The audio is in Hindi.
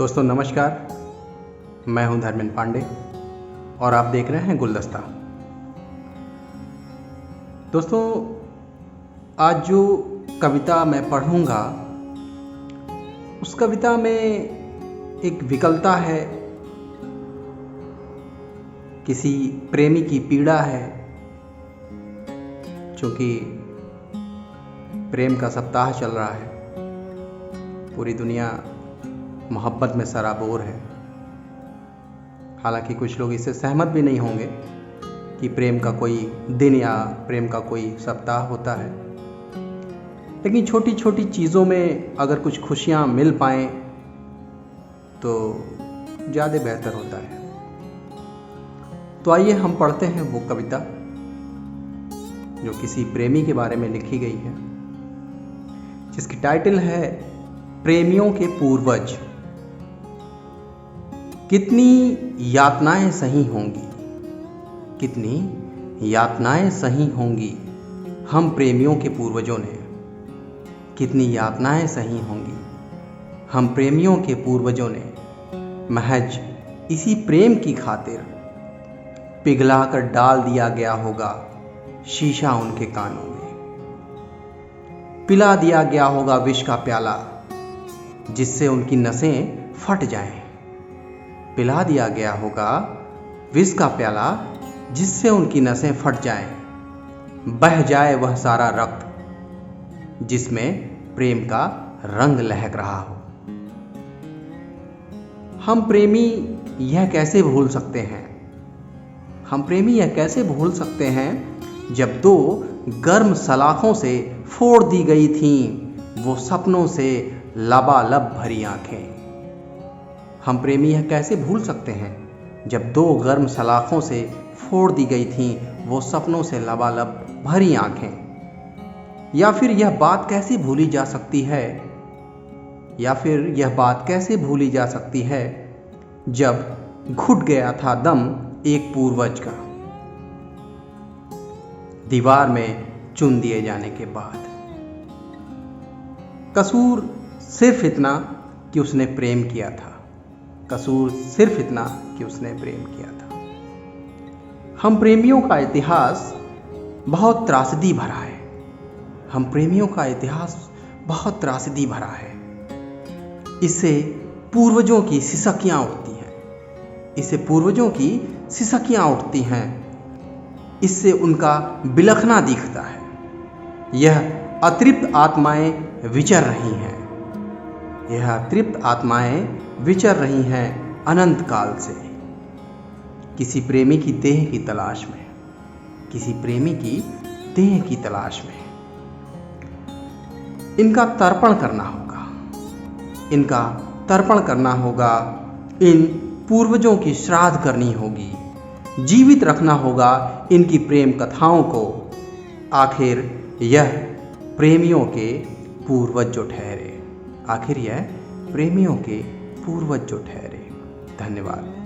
दोस्तों नमस्कार, मैं हूं धर्मेंद्र पांडे और आप देख रहे हैं गुलदस्ता। दोस्तों आज जो कविता मैं पढ़ूंगा उस कविता में एक विकलता है, किसी प्रेमी की पीड़ा है। चूंकि प्रेम का सप्ताह चल रहा है, पूरी दुनिया मोहब्बत में सराबोर है। हालांकि कुछ लोग इससे सहमत भी नहीं होंगे कि प्रेम का कोई दिन या प्रेम का कोई सप्ताह होता है, लेकिन छोटी छोटी चीज़ों में अगर कुछ खुशियाँ मिल पाएँ तो ज़्यादा बेहतर होता है। तो आइए हम पढ़ते हैं वो कविता जो किसी प्रेमी के बारे में लिखी गई है, जिसकी टाइटल है प्रेमियों के पूर्वज। कितनी यातनाएं सही होंगी, कितनी यातनाएं सही होंगी हम प्रेमियों के पूर्वजों ने। कितनी यातनाएं सही होंगी हम प्रेमियों के पूर्वजों ने, महज इसी प्रेम की खातिर पिघलाकर डाल दिया गया होगा शीशा उनके कानों में। पिला दिया गया होगा विष का प्याला जिससे उनकी नसें फट जाएं। पिला दिया गया होगा विष का प्याला जिससे उनकी नसें फट जाएं। बह जाए वह सारा रक्त जिसमें प्रेम का रंग लहक रहा हो। हम प्रेमी यह कैसे भूल सकते हैं, हम प्रेमी यह कैसे भूल सकते हैं जब दो गर्म सलाखों से फोड़ दी गई थीं वो सपनों से लबालब भरी आंखें। हम प्रेमी यह कैसे भूल सकते हैं जब दो गर्म सलाखों से फोड़ दी गई थीं वो सपनों से लबालब भरी आंखें। या फिर यह बात कैसे भूली जा सकती है, या फिर यह बात कैसे भूली जा सकती है जब घुट गया था दम एक पूर्वज का दीवार में चुन दिए जाने के बाद। कसूर सिर्फ इतना कि उसने प्रेम किया था, कसूर सिर्फ इतना कि उसने प्रेम किया था। हम प्रेमियों का इतिहास बहुत त्रासदी भरा है, हम प्रेमियों का इतिहास बहुत त्रासदी भरा है। इससे पूर्वजों की सिसकियां उठती हैं, इससे पूर्वजों की सिसकियां उठती हैं, इससे उनका बिलखना दिखता है। यह अतृप्त आत्माएं विचर रही हैं, यह अतृप्त आत्माएं विचर रही हैं अनंत काल से, किसी प्रेमी की देह की तलाश में, किसी प्रेमी की देह की तलाश में। इनका तर्पण करना होगा, इनका तर्पण करना होगा, इन पूर्वजों की श्राद्ध करनी होगी, जीवित रखना होगा इनकी प्रेम कथाओं को। आखिर यह प्रेमियों के पूर्वज जो ठहरे, आखिर यह प्रेमियों के पूर्वज जो ठहरे। धन्यवाद।